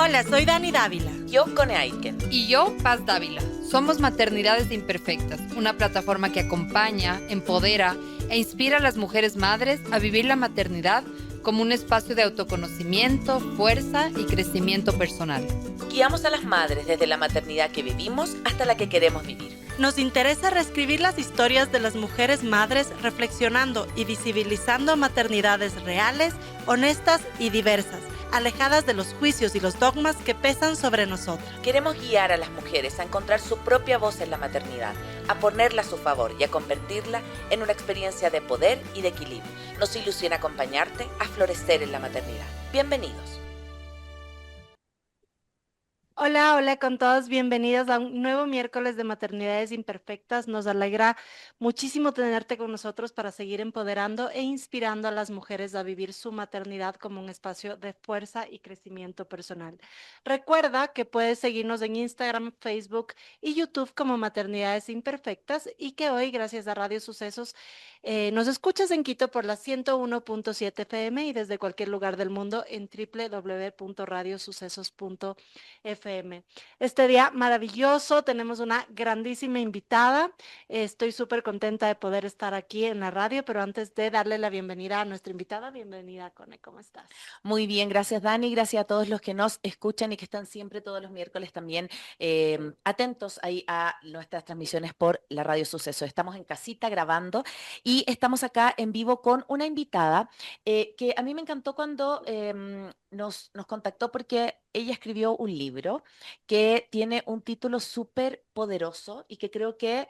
Hola, soy Dani Dávila. Yo, Cone Aiken. Y yo, Paz Dávila. Somos Maternidades Imperfectas, una plataforma que acompaña, empodera e inspira a las mujeres madres a vivir la maternidad como un espacio de autoconocimiento, fuerza y crecimiento personal. Guiamos a las madres desde la maternidad que vivimos hasta la que queremos vivir. Nos interesa reescribir las historias de las mujeres madres reflexionando y visibilizando maternidades reales, honestas y diversas, alejadas de los juicios y los dogmas que pesan sobre nosotras. Queremos guiar a las mujeres a encontrar su propia voz en la maternidad, a ponerla a su favor y a convertirla en una experiencia de poder y de equilibrio. Nos ilusiona acompañarte a florecer en la maternidad. Bienvenidos. Hola, hola con todos, bienvenidas a un nuevo miércoles de Maternidades Imperfectas. Nos alegra muchísimo tenerte con nosotros para seguir empoderando e inspirando a las mujeres a vivir su maternidad como un espacio de fuerza y crecimiento personal. Recuerda que puedes seguirnos en Instagram, Facebook y YouTube como Maternidades Imperfectas y que hoy, gracias a Radio Sucesos, nos escuchas en Quito por la 101.7 FM y desde cualquier lugar del mundo en www.radiosucesos.fm. Este día maravilloso, tenemos una grandísima invitada. Estoy súper contenta de poder estar aquí en la radio, pero antes de darle la bienvenida a nuestra invitada, bienvenida, Cone, ¿cómo estás? Muy bien, gracias Dani, gracias a todos los que nos escuchan y que están siempre todos los miércoles también atentos ahí a nuestras transmisiones por la Radio Suceso. Estamos en casita grabando y estamos acá en vivo con una invitada que a mí me encantó cuando nos contactó porque ella escribió un libro que tiene un título súper poderoso y que creo que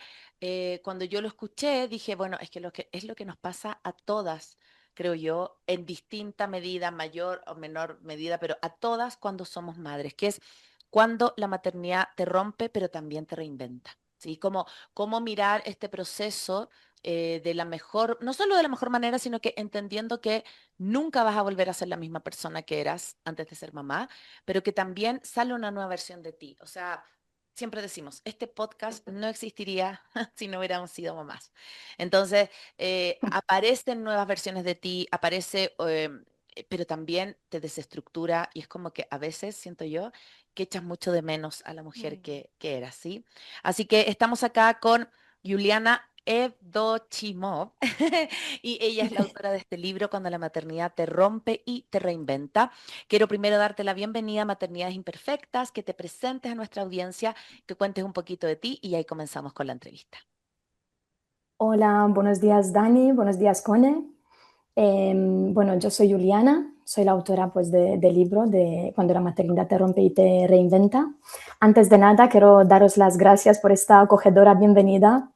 cuando yo lo escuché dije, bueno, es lo que nos pasa a todas, creo yo, en distinta medida, mayor o menor medida, pero a todas cuando somos madres, que es cuando la maternidad te rompe, pero también te reinventa. ¿Sí? Cómo mirar este proceso de la mejor, no solo de la mejor manera, sino que entendiendo que nunca vas a volver a ser la misma persona que eras antes de ser mamá, pero que también sale una nueva versión de ti. O sea, siempre decimos, este podcast no existiría si no hubiéramos sido mamás. Entonces, aparecen nuevas versiones de ti, pero también te desestructura y es como que a veces siento yo que echas mucho de menos a la mujer que eras, ¿sí? Así que estamos acá con Juliana Evdochimov y ella es la autora de este libro, Cuando la maternidad te rompe y te reinventa. Quiero primero darte la bienvenida a Maternidades Imperfectas, que te presentes a nuestra audiencia, que cuentes un poquito de ti y ahí comenzamos con la entrevista. Hola, buenos días Dani, buenos días Cone. Bueno, yo soy Juliana, soy la autora pues, del libro de Cuando la maternidad te rompe y te reinventa. Antes de nada, quiero daros las gracias por esta acogedora bienvenida.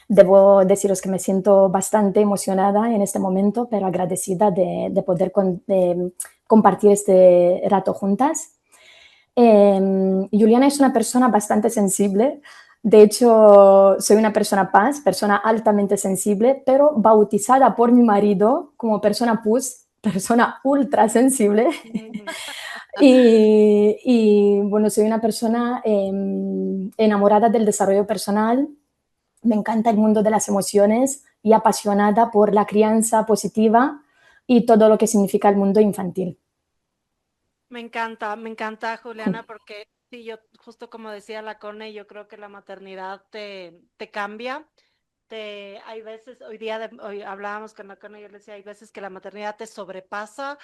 Debo deciros que me siento bastante emocionada en este momento, pero agradecida de poder compartir este rato juntas. Juliana es una persona bastante sensible. De hecho, soy una persona altamente sensible, pero bautizada por mi marido como persona PUS, persona ultra sensible. y bueno, soy una persona enamorada del desarrollo personal. Me encanta el mundo de las emociones y apasionada por la crianza positiva y todo lo que significa el mundo infantil. Me encanta, Juliana, porque sí, yo justo como decía la Cone, yo creo que la maternidad te cambia. Hay veces, hoy hablábamos con la Cone, yo le decía, hay veces que la maternidad te sobrepasa,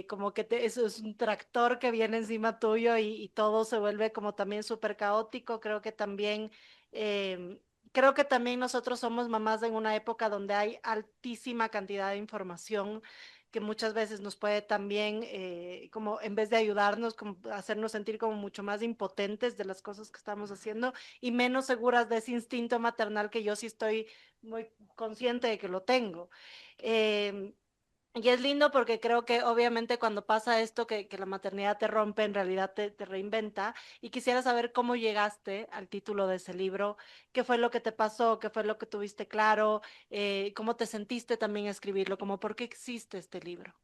como que eso es un tractor que viene encima tuyo y todo se vuelve como también súper caótico. Creo que también nosotros somos mamás en una época donde hay altísima cantidad de información que muchas veces nos puede también, como en vez de ayudarnos, como hacernos sentir como mucho más impotentes de las cosas que estamos haciendo y menos seguras de ese instinto maternal que yo sí estoy muy consciente de que lo tengo. Y es lindo porque creo que obviamente cuando pasa esto, que la maternidad te rompe, en realidad te reinventa. Y quisiera saber cómo llegaste al título de ese libro, qué fue lo que te pasó, qué fue lo que tuviste claro, cómo te sentiste también escribirlo, como por qué existe este libro.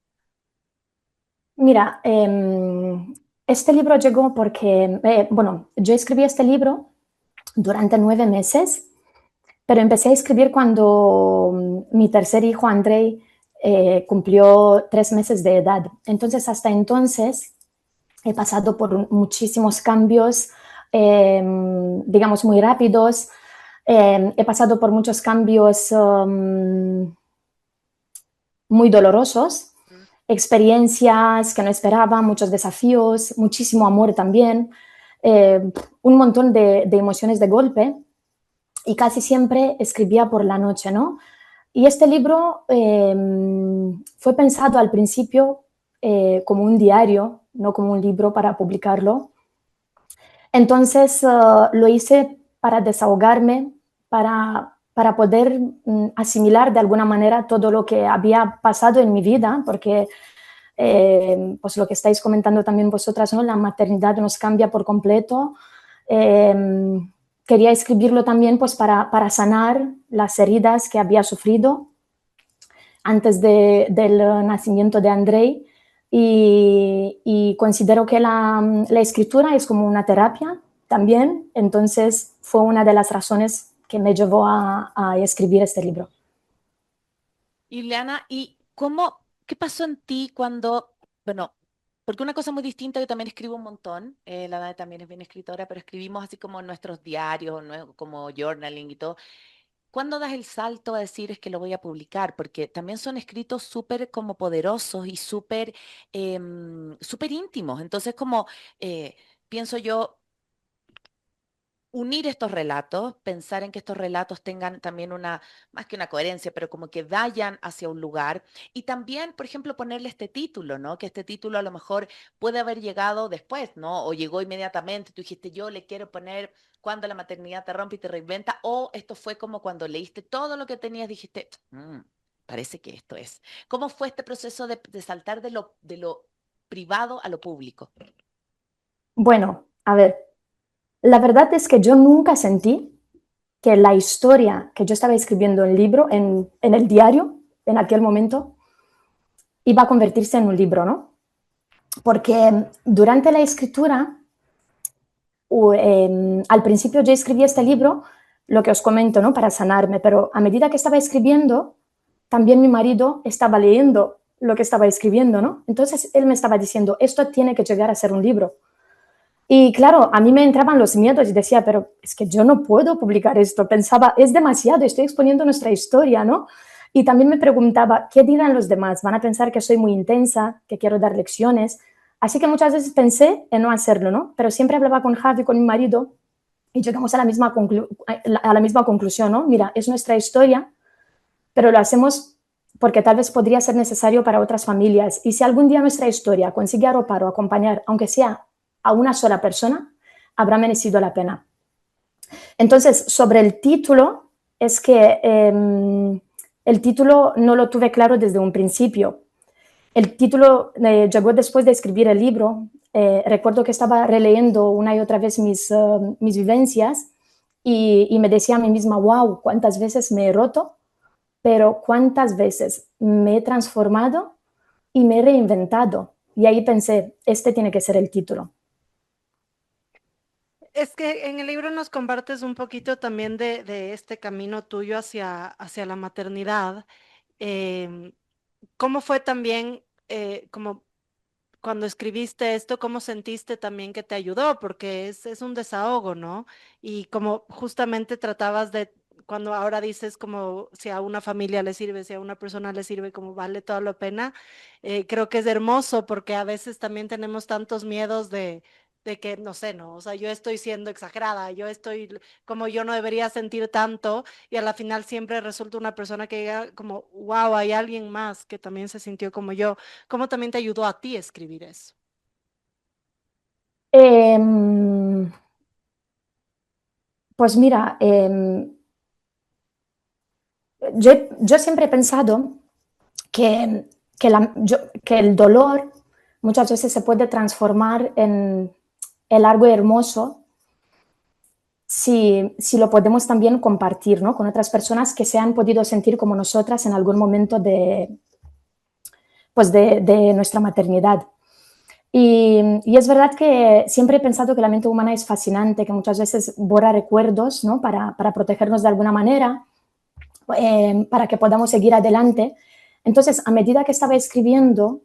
Mira, este libro llegó porque, bueno, yo escribí este libro durante 9 meses, pero empecé a escribir cuando mi tercer hijo, Andrei, cumplió 3 meses de edad. Entonces, hasta entonces, he pasado por muchísimos cambios, digamos, muy rápidos. He pasado por muchos cambios muy dolorosos, experiencias que no esperaba, muchos desafíos, muchísimo amor también, un montón de emociones de golpe, y casi siempre escribía por la noche, ¿no? Y este libro fue pensado al principio como un diario, no como un libro para publicarlo. Entonces lo hice para desahogarme, para poder asimilar de alguna manera todo lo que había pasado en mi vida, porque pues lo que estáis comentando también vosotras, ¿no? La maternidad nos cambia por completo. Quería escribirlo también pues para sanar las heridas que había sufrido antes del nacimiento de Andrei, y considero que la escritura es como una terapia también, entonces fue una de las razones que me llevó a escribir este libro. Ileana, ¿y qué pasó en ti cuando, bueno, porque una cosa muy distinta, yo también escribo un montón, la Dani también es bien escritora, pero escribimos así como nuestros diarios, como journaling y todo. ¿Cuándo das el salto a decir es que lo voy a publicar? Porque también son escritos súper como poderosos y súper íntimos. Entonces, como pienso yo, unir estos relatos, pensar en que estos relatos tengan también más que una coherencia, pero como que vayan hacia un lugar. Y también, por ejemplo, ponerle este título, ¿no? Que este título a lo mejor puede haber llegado después, ¿no? O llegó inmediatamente, tú dijiste, yo le quiero poner cuando la maternidad te rompe y te reinventa, o esto fue como cuando leíste todo lo que tenías, dijiste, parece que esto es. ¿Cómo fue este proceso de saltar de lo privado a lo público? Bueno, a ver, la verdad es que yo nunca sentí que la historia que yo estaba escribiendo en el libro, en el diario, en aquel momento, iba a convertirse en un libro, ¿no? Porque durante la escritura, al principio yo escribí este libro, lo que os comento, ¿no? Para sanarme, pero a medida que estaba escribiendo, también mi marido estaba leyendo lo que estaba escribiendo, ¿no? Entonces él me estaba diciendo, esto tiene que llegar a ser un libro. Y claro, a mí me entraban los miedos y decía, pero es que yo no puedo publicar esto. Pensaba, es demasiado, estoy exponiendo nuestra historia, ¿no? Y también me preguntaba, ¿qué dirán los demás? ¿Van a pensar que soy muy intensa, que quiero dar lecciones? Así que muchas veces pensé en no hacerlo, ¿no? Pero siempre hablaba con Javi, con mi marido, y llegamos a la misma conclusión, ¿no? Mira, es nuestra historia, pero lo hacemos porque tal vez podría ser necesario para otras familias. Y si algún día nuestra historia consigue arropar o acompañar, aunque sea a una sola persona, habrá merecido la pena. Entonces, sobre el título, es que el título no lo tuve claro desde un principio. El título llegó después de escribir el libro. Recuerdo que estaba releyendo una y otra vez mis vivencias y me decía a mí misma, wow, cuántas veces me he roto, pero cuántas veces me he transformado y me he reinventado. Y ahí pensé, este tiene que ser el título. Es que en el libro nos compartes un poquito también de este camino tuyo hacia la maternidad. ¿Cómo fue también, como cuando escribiste esto, cómo sentiste también que te ayudó? Porque es un desahogo, ¿no? Y como justamente tratabas de, cuando ahora dices como si a una familia le sirve, si a una persona le sirve, como vale toda la pena, creo que es hermoso porque a veces también tenemos tantos miedos de que, no sé, no, o sea, yo estoy siendo exagerada, yo estoy como yo no debería sentir tanto y a la final siempre resulta una persona que diga como, wow, hay alguien más que también se sintió como yo. ¿Cómo también te ayudó a ti escribir eso? Pues mira, yo siempre he pensado que el dolor muchas veces se puede transformar en algo hermoso si lo podemos también compartir, ¿no? Con otras personas que se han podido sentir como nosotras en algún momento pues de nuestra maternidad. Y es verdad que siempre he pensado que la mente humana es fascinante, que muchas veces borra recuerdos, ¿no? Para protegernos de alguna manera, para que podamos seguir adelante. Entonces, a medida que estaba escribiendo,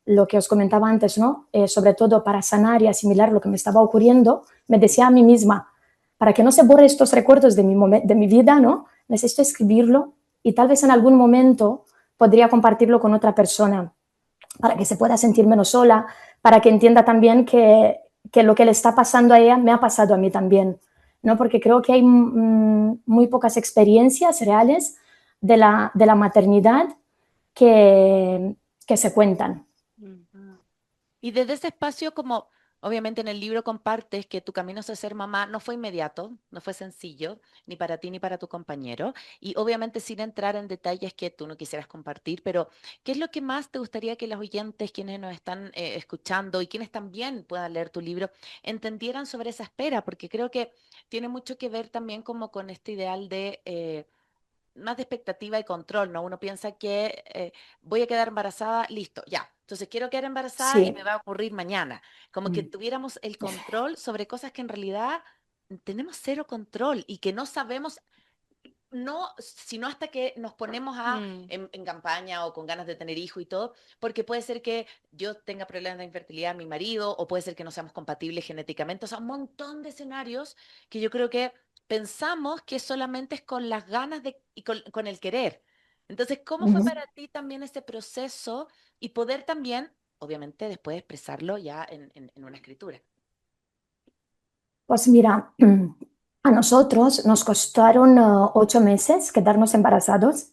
lo que os comentaba antes, ¿no? Sobre todo para sanar y asimilar lo que me estaba ocurriendo, me decía a mí misma, para que no se borre estos recuerdos de mi vida, ¿no? Necesito escribirlo y tal vez en algún momento podría compartirlo con otra persona para que se pueda sentir menos sola, para que entienda también que lo que le está pasando a ella me ha pasado a mí también, ¿no? Porque creo que hay muy pocas experiencias reales de la maternidad que se cuentan. Y desde ese espacio, como obviamente en el libro compartes que tu camino hacia ser mamá no fue inmediato, no fue sencillo, ni para ti ni para tu compañero, y obviamente sin entrar en detalles que tú no quisieras compartir, pero ¿qué es lo que más te gustaría que los oyentes, quienes nos están escuchando y quienes también puedan leer tu libro, entendieran sobre esa espera? Porque creo que tiene mucho que ver también como con este ideal de más de expectativa y control, ¿no? Uno piensa que voy a quedar embarazada, listo, ya. Entonces quiero quedar embarazada y Sí. me va a ocurrir mañana. Como que tuviéramos el control sobre cosas que en realidad tenemos cero control y que no sabemos, no, sino hasta que nos ponemos en campaña o con ganas de tener hijo y todo, porque puede ser que yo tenga problemas de infertilidad, mi marido, o puede ser que no seamos compatibles genéticamente. O sea, un montón de escenarios que yo creo que pensamos que solamente es con las ganas y con el querer. Entonces, ¿cómo fue para ti también ese proceso y poder también, obviamente, después expresarlo ya en una escritura? Pues mira, a nosotros nos costaron 8 meses quedarnos embarazados.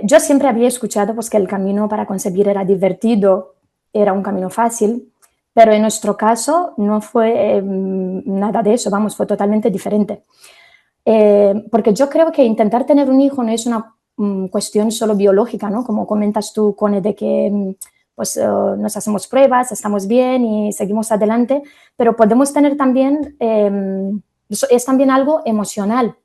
Yo siempre había escuchado pues, que el camino para concebir era divertido, era un camino fácil, pero en nuestro caso no fue nada de eso, vamos, fue totalmente diferente. Porque yo creo que intentar tener un hijo no es una cuestión solo biológica, ¿no? Como comentas tú, Cone, de que pues nos hacemos pruebas, estamos bien y seguimos adelante, pero podemos tener también, es también algo emocional,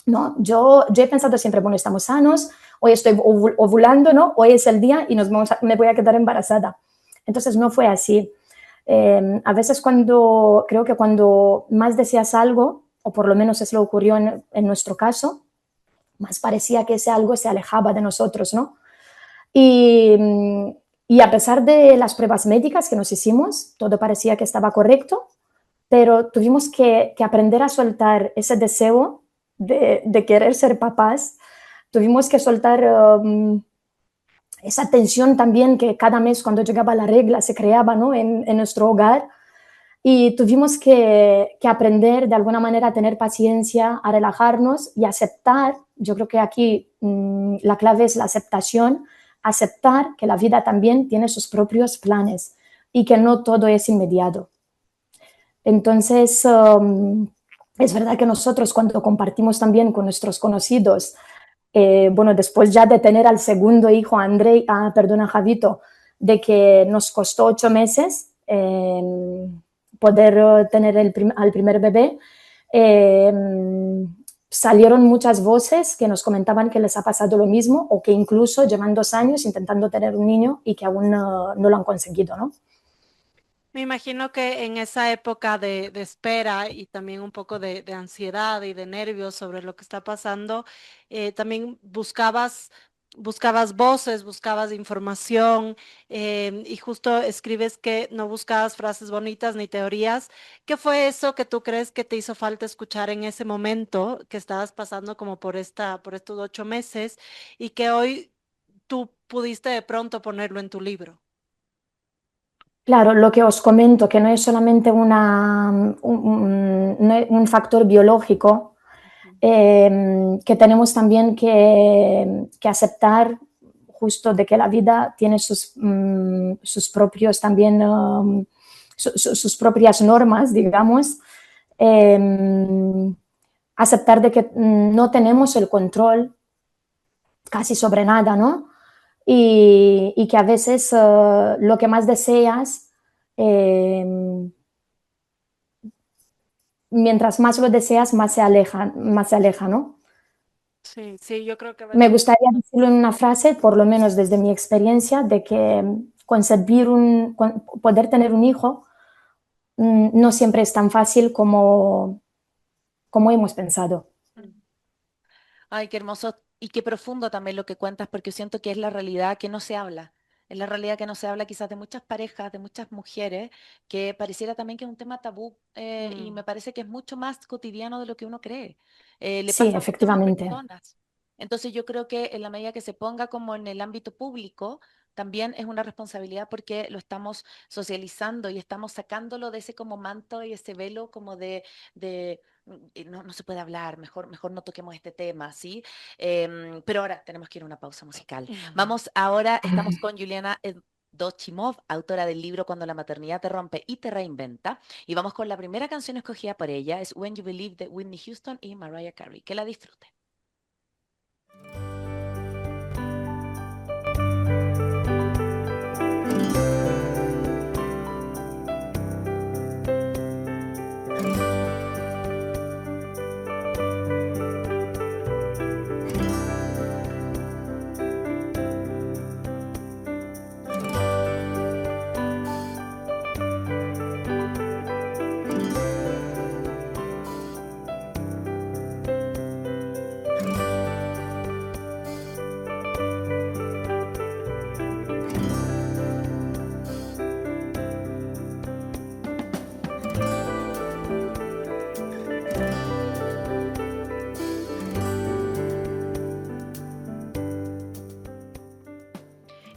¿no? Yo he pensado siempre, bueno, estamos sanos, hoy estoy ovulando, ¿no? Hoy es el día y me voy a quedar embarazada. Entonces no fue así. A veces creo que cuando más deseas algo, o por lo menos eso ocurrió en nuestro caso, más parecía que ese algo se alejaba de nosotros, ¿no? Y a pesar de las pruebas médicas que nos hicimos, todo parecía que estaba correcto, pero tuvimos que aprender a soltar ese deseo de querer ser papás, tuvimos que soltar esa tensión también que cada mes cuando llegaba la regla se creaba, ¿no? en nuestro hogar, y tuvimos que aprender de alguna manera a tener paciencia, a relajarnos y aceptar. Yo creo que aquí la clave es la aceptación, aceptar que la vida también tiene sus propios planes y que no todo es inmediato. Entonces, es verdad que nosotros cuando compartimos también con nuestros conocidos, bueno, después ya de tener al segundo hijo, Javito, de que nos costó 8 meses poder tener al primer bebé, salieron muchas voces que nos comentaban que les ha pasado lo mismo o que incluso llevan 2 años intentando tener un niño y que aún no lo han conseguido, ¿no? Me imagino que en esa época de espera y también un poco de ansiedad y de nervios sobre lo que está pasando, también buscabas voces, buscabas información, y justo escribes que no buscabas frases bonitas ni teorías. ¿Qué fue eso que tú crees que te hizo falta escuchar en ese momento que estabas pasando como por estos 8 meses y que hoy tú pudiste de pronto ponerlo en tu libro? Claro, lo que os comento, que no es solamente no es un factor biológico, que tenemos también que aceptar justo de que la vida tiene sus propios también, sus propias normas, digamos, aceptar de que no tenemos el control casi sobre nada, ¿no? Y que a veces lo que más deseas, mientras más lo deseas, más se aleja, ¿no? Sí, sí, yo creo que a Me veces. gustaría decirlo en una frase, por lo menos desde mi experiencia, de que poder tener un hijo no siempre es tan fácil como hemos pensado. Ay, qué hermoso Y qué profundo también lo que cuentas, porque siento que es la realidad que no se habla. Es la realidad que no se habla quizás de muchas parejas, de muchas mujeres, que pareciera también que es un tema tabú y me parece que es mucho más cotidiano de lo que uno cree. Le Sí, pasa a muchas más efectivamente. personas. Entonces yo creo que en la medida que se ponga como en el ámbito público, también es una responsabilidad porque lo estamos socializando y estamos sacándolo de ese como manto y ese velo como no, no se puede hablar, mejor no toquemos este tema, ¿sí? Pero ahora tenemos que ir a una pausa musical. Vamos ahora, estamos con Juliana Dochimov, autora del libro Cuando la maternidad te rompe y te reinventa. Y vamos con la primera canción escogida por ella, es When You Believe de Whitney Houston y Mariah Carey. Que la disfruten.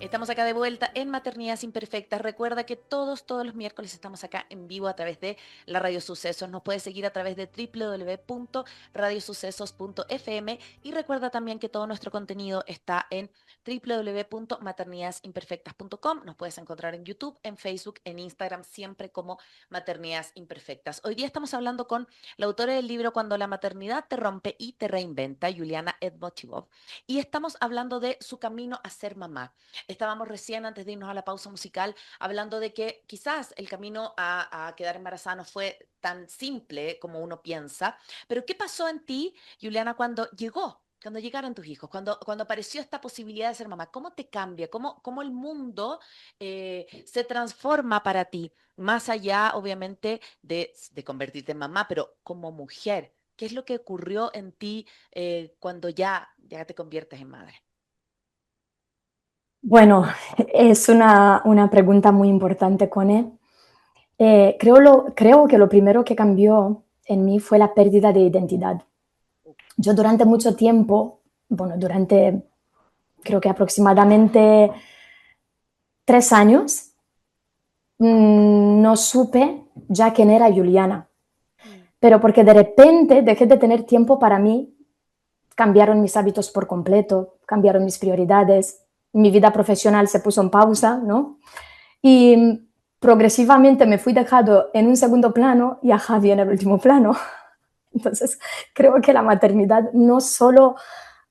Estamos acá de vuelta en Maternidades Imperfectas. Recuerda que todos los miércoles estamos acá en vivo a través de la Radio Sucesos. Nos puedes seguir a través de www.radiosucesos.fm y recuerda también que todo nuestro contenido está en www.maternidadesimperfectas.com. Nos puedes encontrar en YouTube, en Facebook, en Instagram, siempre como Maternidades Imperfectas. Hoy día estamos hablando con la autora del libro Cuando la maternidad te rompe y te reinventa, Juliana Edmochivov, y estamos hablando de su camino a ser mamá. Estábamos recién, antes de irnos a la pausa musical, hablando de que quizás el camino a quedar embarazada no fue tan simple como uno piensa, pero ¿qué pasó en ti, Juliana, cuando llegaron tus hijos, cuando apareció esta posibilidad de ser mamá? ¿Cómo te cambia? ¿Cómo el mundo se transforma para ti? Más allá, obviamente, de convertirte en mamá, pero como mujer, ¿qué es lo que ocurrió en ti cuando ya te conviertes en madre? Bueno, es una pregunta muy importante, Cone. Creo que lo primero que cambió en mí fue la pérdida de identidad. Yo durante mucho tiempo, bueno, durante creo que aproximadamente 3 años, no supe ya quién era Juliana. Pero porque de repente dejé de tener tiempo para mí, cambiaron mis hábitos por completo, cambiaron mis prioridades, mi vida profesional se puso en pausa, ¿no? Y progresivamente me fui dejando en un segundo plano y a Javi en el último plano. Entonces, creo que la maternidad no solo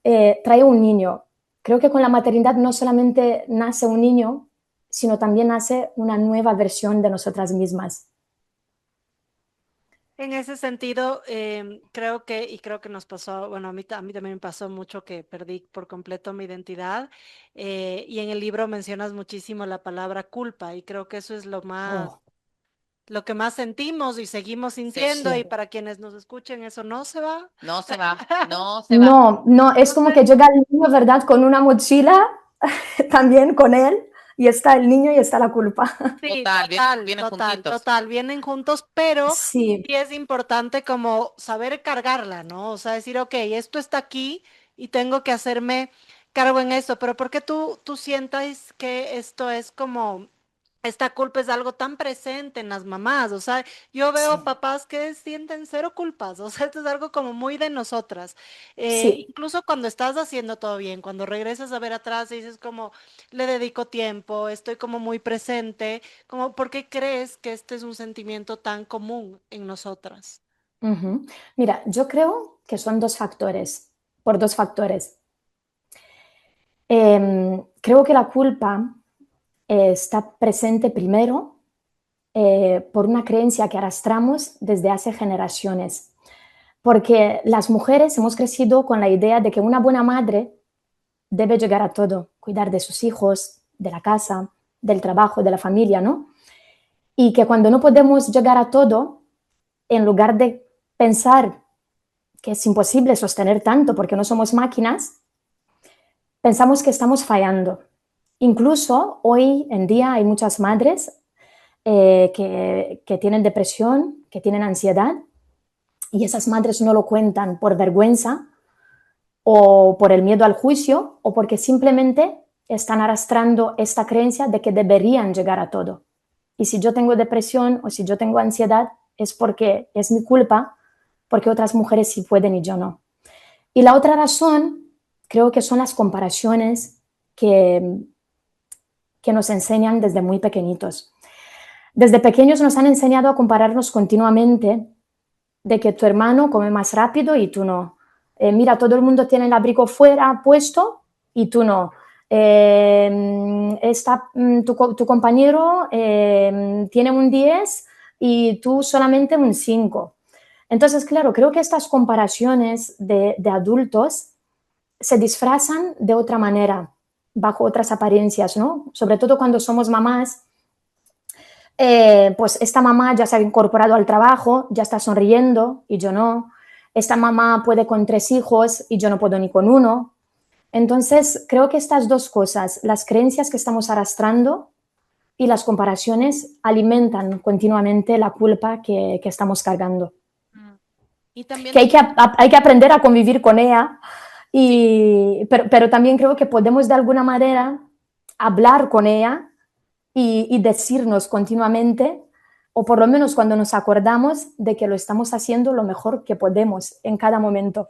trae un niño, creo que con la maternidad no solamente nace un niño, sino también nace una nueva versión de nosotras mismas. En ese sentido, creo que nos pasó, bueno, a mí también me pasó mucho que perdí por completo mi identidad y en el libro mencionas muchísimo la palabra culpa y creo que eso es Oh, lo que más sentimos y seguimos Sí, sintiendo y sí. para quienes nos escuchen eso no se va. no se va, no se va. No, no, es como que llega el niño, ¿verdad? Con una mochila, también con él, y está el niño y está la culpa. Sí, Total, total, vienen total, juntitos. total, vienen juntos, pero Sí. sí es importante como saber cargarla, ¿no? O sea, decir, ok, esto está aquí y tengo que hacerme cargo en eso, pero ¿por qué tú sientas que esto es como, esta culpa es algo tan presente en las mamás? O sea, yo veo Sí, papás que sienten cero culpas, o sea, esto es algo como muy de nosotras. sí. Incluso cuando estás haciendo todo bien, cuando regresas a ver atrás y dices como, le dedico tiempo, estoy como muy presente. Como, ¿por qué crees que este es un sentimiento tan común en nosotras? Ujú. Mira, yo creo que son por dos factores. Creo que la culpa está presente primero por una creencia que arrastramos desde hace generaciones, porque las mujeres hemos crecido con la idea de que una buena madre debe llegar a todo, cuidar de sus hijos, de la casa, del trabajo, de la familia, ¿no? Y que cuando no podemos llegar a todo, en lugar de pensar que es imposible sostener tanto porque no somos máquinas, pensamos que estamos fallando. Incluso hoy en día hay muchas madres que tienen depresión, que tienen ansiedad, y esas madres no lo cuentan por vergüenza o por el miedo al juicio o porque simplemente están arrastrando esta creencia de que deberían llegar a todo. Y si yo tengo depresión o si yo tengo ansiedad es porque es mi culpa, porque otras mujeres sí pueden y yo no. Y la otra razón creo que son las comparaciones que nos enseñan desde muy pequeñitos. Desde pequeños nos han enseñado a compararnos continuamente de que tu hermano come más rápido y tú no. Mira, todo el mundo tiene el abrigo fuera puesto y tú no. Tu compañero tiene un 10 y tú solamente un 5. Entonces, claro, creo que estas comparaciones de adultos se disfrazan de otra manera, bajo otras apariencias, ¿no? Sobre todo cuando somos mamás, pues esta mamá ya se ha incorporado al trabajo, ya está sonriendo y yo no. Esta mamá puede con 3 hijos y yo no puedo ni con uno. Entonces, creo que estas dos cosas, las creencias que estamos arrastrando y las comparaciones, alimentan continuamente la culpa que estamos cargando. Y también Que hay que aprender a convivir con ella, pero también creo que podemos de alguna manera hablar con ella y decirnos continuamente, o por lo menos cuando nos acordamos de que lo estamos haciendo lo mejor que podemos en cada momento.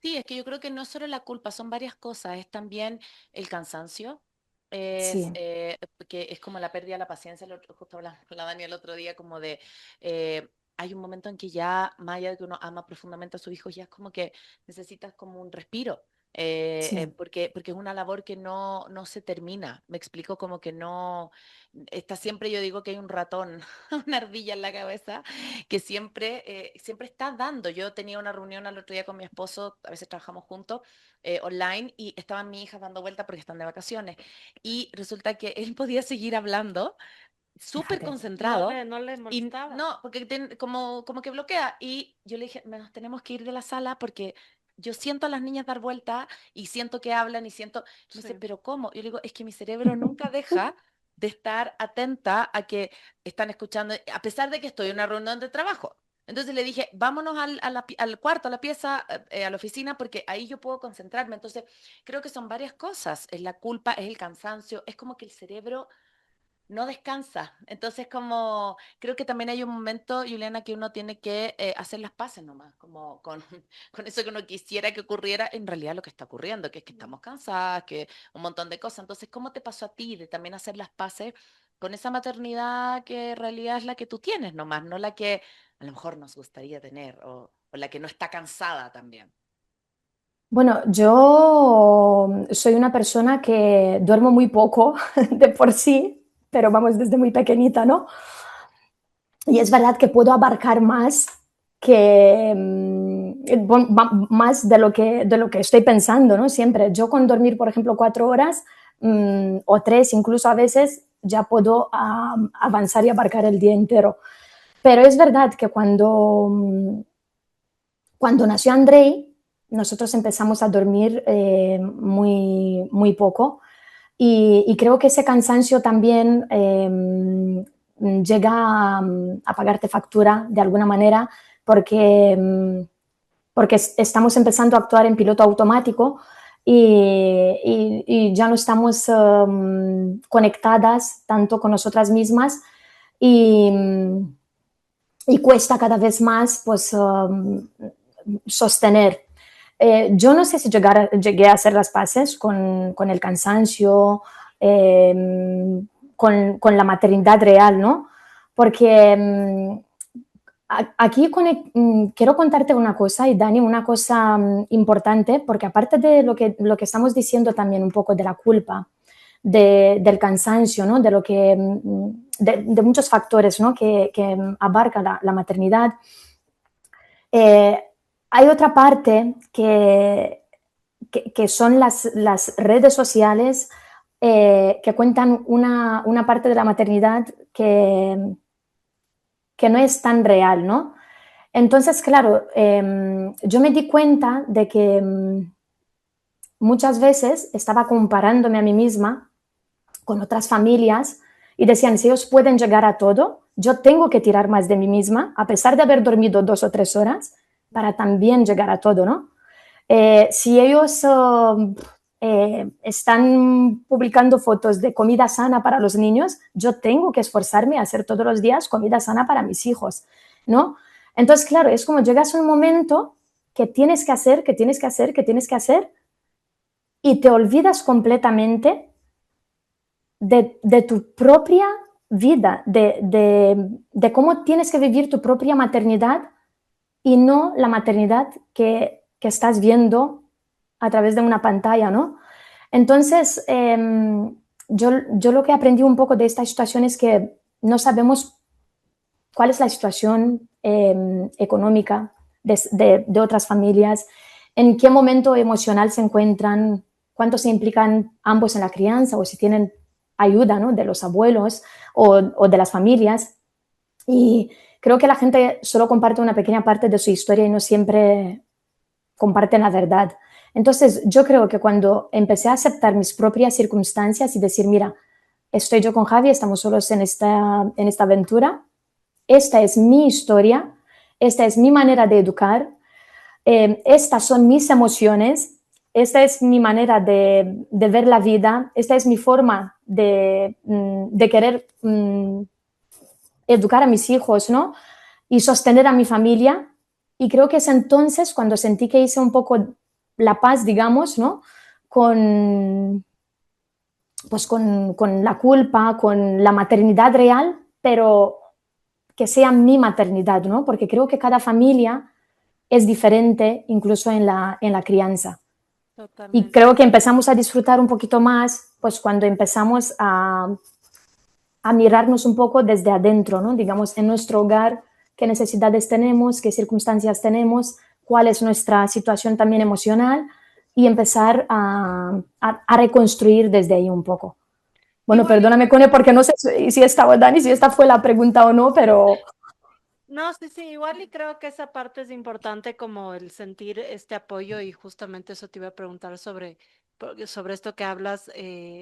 Sí, es que yo creo que no es solo la culpa, son varias cosas, es también el cansancio, Sí, que es como la pérdida de la paciencia, justo hablaba con la Dani el otro día, como de, hay un momento en que ya, más allá de que uno ama profundamente a sus hijos, ya es como que necesitas como un respiro, sí. porque es una labor que no se termina, me explico como que no, está siempre, yo digo que hay un ratón, una ardilla en la cabeza, que siempre está dando. Yo tenía una reunión al otro día con mi esposo, a veces trabajamos juntos, online, y estaban mis hijas dando vuelta porque están de vacaciones. Y resulta que él podía seguir hablando, súper Fíjate. concentrado. No le Y molestaba. no, porque como que bloquea. Y yo le dije, nos tenemos que ir de la sala porque yo siento a las niñas dar vuelta y siento que hablan y siento. Me dice, Sí. ¿pero cómo? Yo le digo, es que mi cerebro nunca deja de estar atenta a que están escuchando, a pesar de que estoy en una reunión de trabajo. Entonces le dije, vámonos al cuarto, a la pieza, a la oficina, porque ahí yo puedo concentrarme. Entonces, creo que son varias cosas. Es la culpa, es el cansancio, es como que el cerebro no descansa. Entonces, como creo que también hay un momento, Juliana, que uno tiene que hacer las paces nomás, como con, con eso que uno quisiera que ocurriera, en realidad lo que está ocurriendo, que es que estamos cansadas, que un montón de cosas. Entonces, ¿cómo te pasó a ti de también hacer las paces con esa maternidad que en realidad es la que tú tienes nomás, no la que a lo mejor nos gustaría tener o la que no está cansada también? Bueno, yo soy una persona que duermo muy poco de por sí, pero vamos desde muy pequeñita, ¿no? Y es verdad que puedo abarcar más que más de lo que estoy pensando, ¿no? Siempre. Yo con dormir, por ejemplo, 4 horas o 3, incluso a veces, ya puedo avanzar y abarcar el día entero. Pero es verdad que cuando nació Andrei, nosotros empezamos a dormir muy, muy poco y creo que ese cansancio también llega a pagarte factura de alguna manera porque estamos empezando a actuar en piloto automático y ya no estamos conectadas tanto con nosotras mismas y, y cuesta cada vez más pues, sostener. Yo no sé si llegué a hacer las paces con el cansancio, con la maternidad real, ¿no? Porque aquí quiero contarte una cosa, y Dani, una cosa importante, porque aparte de lo que estamos diciendo también un poco de la culpa, del cansancio, ¿no? De muchos factores, ¿no? que abarca la maternidad, eh, hay otra parte que son las redes sociales que cuentan una parte de la maternidad que no es tan real, ¿no? Entonces, claro, yo me di cuenta de que muchas veces estaba comparándome a mí misma con otras familias y decían, si ellos pueden llegar a todo, yo tengo que tirar más de mí misma, a pesar de haber dormido 2 o 3 horas, para también llegar a todo, ¿no? Si ellos están publicando fotos de comida sana para los niños, yo tengo que esforzarme a hacer todos los días comida sana para mis hijos, ¿no? Entonces, claro, es como llegas a un momento que tienes que hacer, que tienes que hacer, que tienes que hacer, y te olvidas completamente de tu propia vida, de cómo tienes que vivir tu propia maternidad y no la maternidad que estás viendo a través de una pantalla, ¿no? Entonces, yo lo que aprendí un poco de esta situación es que no sabemos cuál es la situación económica de otras familias, en qué momento emocional se encuentran, cuánto se implican ambos en la crianza o si tienen ayuda, ¿no? De los abuelos o de las familias. Y creo que la gente solo comparte una pequeña parte de su historia y no siempre comparten la verdad. Entonces, yo creo que cuando empecé a aceptar mis propias circunstancias y decir, mira, estoy yo con Javi, estamos solos en esta aventura, esta es mi historia, esta es mi manera de educar, estas son mis emociones, esta es mi manera de ver la vida, esta es mi forma de querer educar a mis hijos, ¿no? Y sostener a mi familia. Y creo que es entonces cuando sentí que hice un poco la paz, digamos, ¿no? Pues con la culpa, con la maternidad real, pero que sea mi maternidad, ¿no? Porque creo que cada familia es diferente, incluso en la crianza. Y Totalmente. creo que empezamos a disfrutar un poquito más, pues cuando empezamos a mirarnos un poco desde adentro, ¿no? Digamos, en nuestro hogar, qué necesidades tenemos, qué circunstancias tenemos, cuál es nuestra situación también emocional y empezar a reconstruir desde ahí un poco. Bueno, Igual, perdóname, Cone, porque no sé si esta, Dani, si esta fue la pregunta o no, pero no, sí, sí, igual y creo que esa parte es importante como el sentir este apoyo y justamente eso te iba a preguntar sobre esto que hablas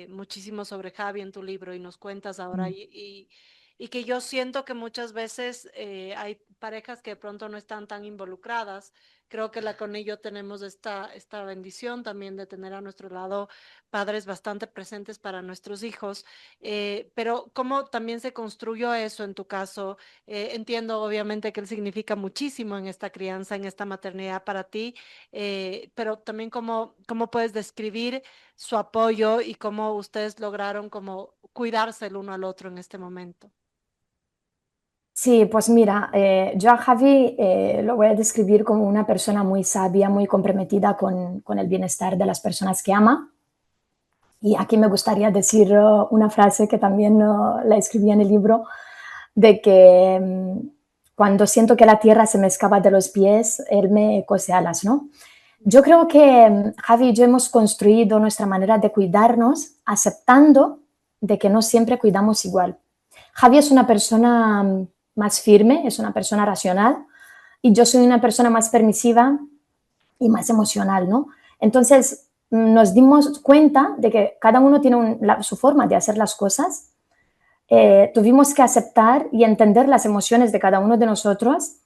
muchísimo sobre Javi en tu libro y nos cuentas ahora y que yo siento que muchas veces hay parejas que de pronto no están tan involucradas. Creo que la Con ello tenemos esta bendición también de tener a nuestro lado padres bastante presentes para nuestros hijos, pero ¿cómo también se construyó eso en tu caso? Entiendo obviamente que él significa muchísimo en esta crianza, en esta maternidad para ti, pero también cómo puedes describir su apoyo y cómo ustedes lograron como cuidarse el uno al otro en este momento. sí, pues mira, yo a Javi lo voy a describir como una persona muy sabia, muy comprometida con el bienestar de las personas que ama. Y aquí me gustaría decir una frase que también la escribí en el libro, de que cuando siento que la tierra se me escapa de los pies, él me cose alas, ¿no? Yo creo que Javi y yo hemos construido nuestra manera de cuidarnos aceptando de que no siempre cuidamos igual. Javi es una persona más firme, es una persona racional y yo soy una persona más permisiva y más emocional, ¿no? Entonces nos dimos cuenta de que cada uno tiene su forma de hacer las cosas. Tuvimos que aceptar y entender las emociones de cada uno de nosotros.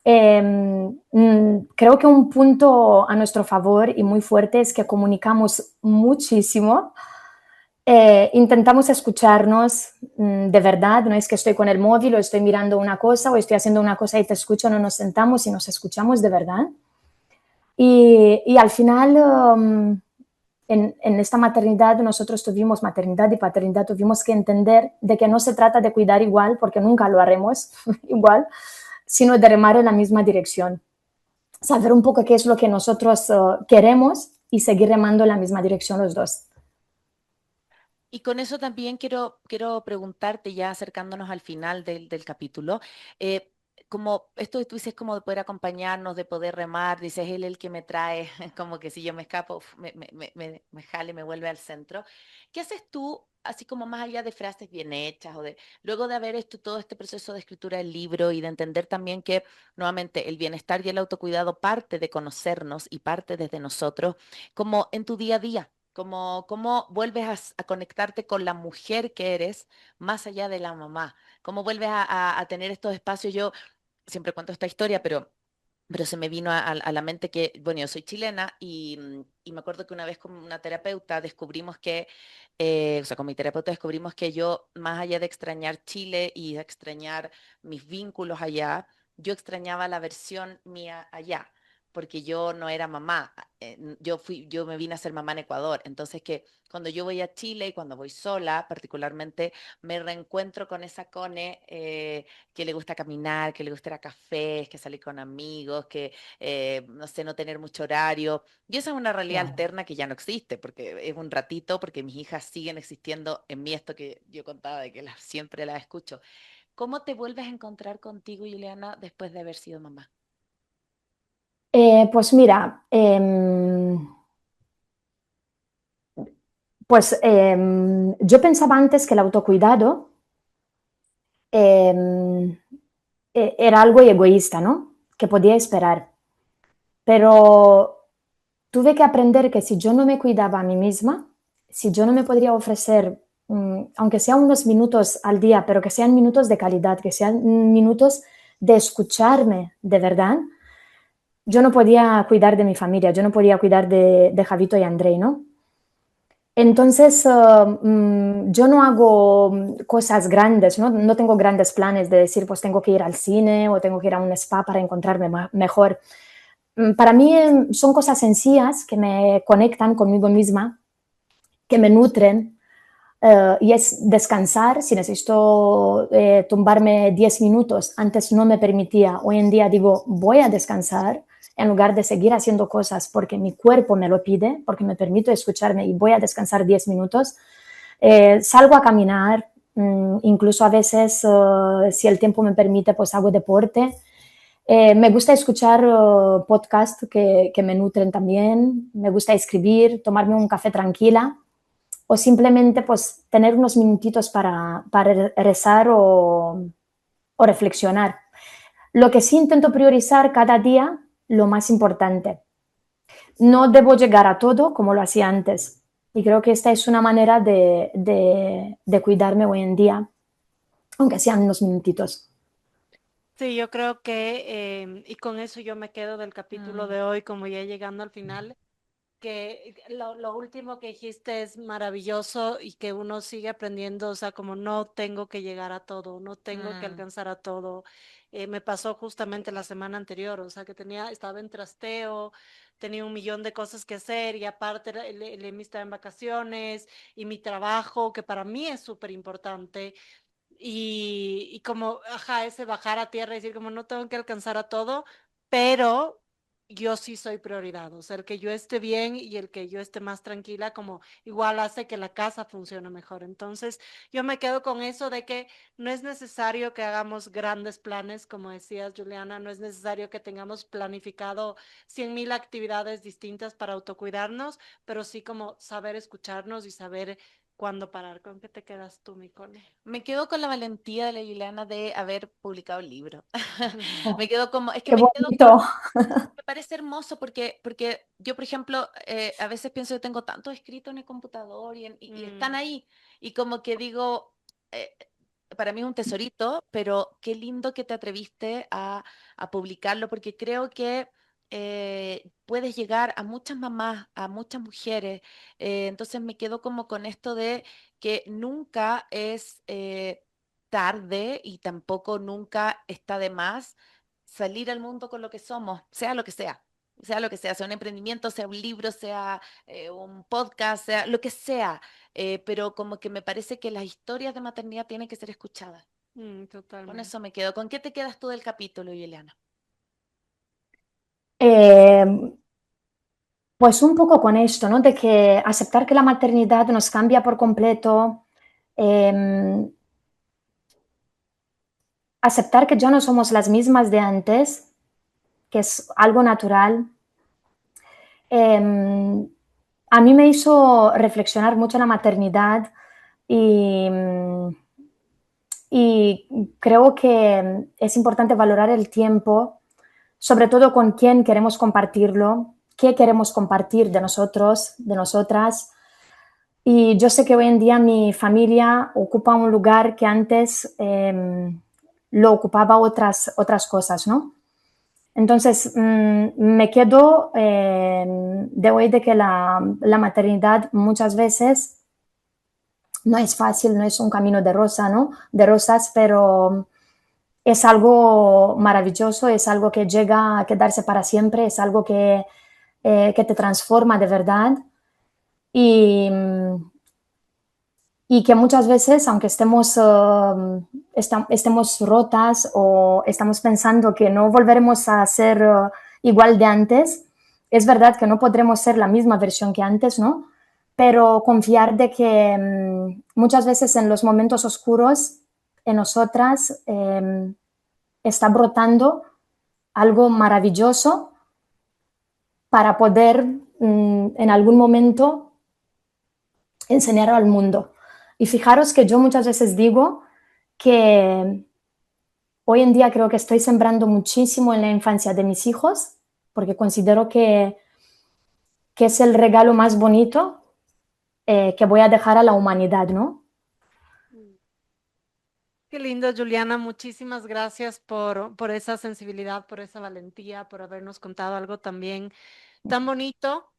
Creo que un punto a nuestro favor y muy fuerte es que comunicamos muchísimo. Intentamos escucharnos de verdad, no es que estoy con el móvil o estoy mirando una cosa o estoy haciendo una cosa y te escucho, no nos sentamos y nos escuchamos de verdad. Y al final, en esta maternidad, nosotros tuvimos maternidad y paternidad, tuvimos que entender de que no se trata de cuidar igual, porque nunca lo haremos igual, sino de remar en la misma dirección. Saber un poco qué es lo que nosotros queremos y seguir remando en la misma dirección los dos. Y con eso también quiero preguntarte, ya acercándonos al final del capítulo, eh, como esto que tú dices, como de poder acompañarnos, de poder remar, dices, él el que me trae, como que si yo me escapo, uf, me jale, me vuelve al centro. ¿Qué haces tú, así como más allá de frases bien hechas, o de, luego de haber hecho todo este proceso de escritura del libro y de entender también que, nuevamente, el bienestar y el autocuidado parte de conocernos y parte desde nosotros, como en tu día a día? Como, ¿cómo vuelves a conectarte con la mujer que eres más allá de la mamá? ¿Cómo vuelves a tener estos espacios? Yo siempre cuento esta historia, pero se me vino a la mente que, bueno, yo soy chilena y me acuerdo que una vez con una terapeuta descubrimos que, o sea, con mi terapeuta descubrimos que yo, más allá de extrañar Chile y de extrañar mis vínculos allá, yo extrañaba la versión mía allá, porque yo no era mamá, yo me vine a ser mamá en Ecuador, entonces que cuando yo voy a Chile y cuando voy sola, particularmente, me reencuentro con esa Cone, que le gusta caminar, que le gusta ir a cafés, que salir con amigos, que, no sé, no tener mucho horario. Y esa es una realidad Claro. alterna que ya no existe, porque es un ratito, porque mis hijas siguen existiendo en mí, esto que yo contaba de que siempre las escucho. ¿Cómo te vuelves a encontrar contigo, Juliana, después de haber sido mamá? Pues mira, yo pensaba antes que el autocuidado em, era algo egoísta, ¿no? Que podía esperar. Pero tuve que aprender que si yo no me cuidaba a mí misma, si yo no me podría ofrecer, aunque sean unos minutos al día, pero que sean minutos de calidad, que sean minutos de escucharme de verdad, yo no podía cuidar de mi familia, yo no podía cuidar de Javito y Andrei, ¿no? Entonces, yo no hago cosas grandes, ¿no? No tengo grandes planes de decir, pues tengo que ir al cine o tengo que ir a un spa para encontrarme mejor. Para mí son cosas sencillas que me conectan conmigo misma, que me nutren, y es descansar. Si necesito tumbarme 10 minutos, antes no me permitía, hoy en día digo, voy a descansar en lugar de seguir haciendo cosas porque mi cuerpo me lo pide, porque me permito escucharme y voy a descansar 10 minutos. Salgo a caminar, incluso a veces, si el tiempo me permite, pues hago deporte. Me gusta escuchar podcasts que me nutren también, me gusta escribir, tomarme un café tranquila o simplemente pues tener unos minutitos para rezar o reflexionar. Lo que sí intento priorizar cada día, lo más importante. No debo llegar a todo como lo hacía antes. Y creo que esta es una manera de cuidarme hoy en día, aunque sean unos minutitos. Sí, yo creo que, y con eso yo me quedo del capítulo Mm, de hoy, como ya llegando al final, que lo último que dijiste es maravilloso y que uno sigue aprendiendo, o sea, como no tengo que llegar a todo, no tengo que mm. alcanzar a todo. Me pasó justamente la semana anterior, o sea, que estaba en trasteo, tenía un millón de cosas que hacer y aparte el estaba en vacaciones y mi trabajo, que para mí es súper importante. Y como, ajá, ese bajar a tierra y decir como no tengo que alcanzar a todo, pero yo sí soy prioridad, o sea, el que yo esté bien y el que yo esté más tranquila, como igual hace que la casa funcione mejor. Entonces, yo me quedo con eso de que no es necesario que hagamos grandes planes, como decías, Juliana, no es necesario que tengamos planificado 100.000 actividades distintas para autocuidarnos, pero sí como saber escucharnos y saber cuándo parar. ¿Con qué te quedas tú, Micone? Me quedo con la valentía de la Juliana de haber publicado el libro. Me Oh, quedo como, es que qué me quedo con, bonito. me parece hermoso porque yo, por ejemplo, a veces pienso que tengo tanto escrito en el computador y están Mm, ahí. Y como que digo, eh, para mí es un tesorito, pero qué lindo que te atreviste a publicarlo, porque creo que puedes llegar a muchas mamás, a muchas mujeres. Entonces me quedo como con esto de que nunca es tarde y tampoco nunca está de más salir al mundo con lo que somos, sea lo que sea. Sea lo que sea un emprendimiento, sea un libro, sea un podcast, sea lo que sea, pero como que me parece que las historias de maternidad tienen que ser escuchadas. Con eso totalmente. me quedo. ¿Con qué te quedas tú del capítulo, Juliana? Eh, pues un poco con esto, ¿no? De que aceptar que la maternidad nos cambia por completo. Eh, aceptar que ya no somos las mismas de antes, que es algo natural. A mí me hizo reflexionar mucho la maternidad y, y creo que es importante valorar el tiempo, sobre todo con quién queremos compartirlo, qué queremos compartir de nosotros, de nosotras. Y yo sé que hoy en día mi familia ocupa un lugar que antes lo ocupaba otras cosas, ¿no? Entonces, me quedo de hoy de que la maternidad muchas veces no es fácil, no es un camino de rosa, ¿no? De rosas, pero es algo maravilloso, es algo que llega a quedarse para siempre, es algo que te transforma de verdad y, y que muchas veces, aunque estemos rotas o estamos pensando que no volveremos a ser igual de antes, es verdad que no podremos ser la misma versión que antes, ¿no? Pero confiar de que muchas veces en los momentos oscuros en nosotras está brotando algo maravilloso para poder en algún momento enseñar al mundo. Y fijaros que yo muchas veces digo que hoy en día creo que estoy sembrando muchísimo en la infancia de mis hijos, porque considero que es el regalo más bonito que voy a dejar a la humanidad, ¿no? Qué lindo, Juliana. Muchísimas gracias por esa sensibilidad, por esa valentía, por habernos contado algo también tan bonito.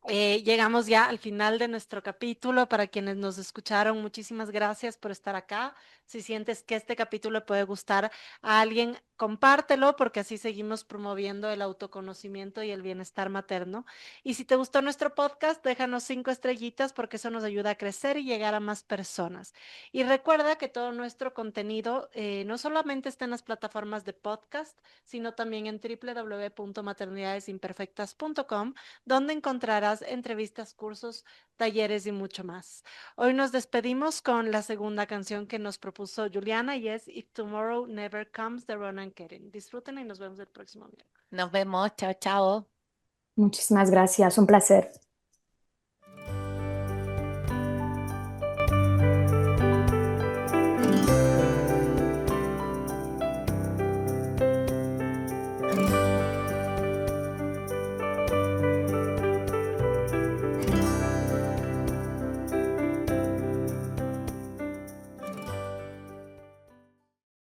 Llegamos ya al final de nuestro capítulo. Para quienes nos escucharon, muchísimas gracias por estar acá. Si sientes que este capítulo le puede gustar a alguien, compártelo porque así seguimos promoviendo el autoconocimiento y el bienestar materno. Y si te gustó nuestro podcast, déjanos 5 estrellitas porque eso nos ayuda a crecer y llegar a más personas. Y recuerda que todo nuestro contenido no solamente está en las plataformas de podcast, sino también en www.maternidadesimperfectas.com, donde encontrarás entrevistas, cursos, talleres y mucho más. Hoy nos despedimos con la segunda canción que nos propuso Juliana y es If Tomorrow Never Comes de Ronan Keating. Disfruten y nos vemos el próximo miércoles. Nos vemos, chao, chao. Muchísimas gracias, un placer.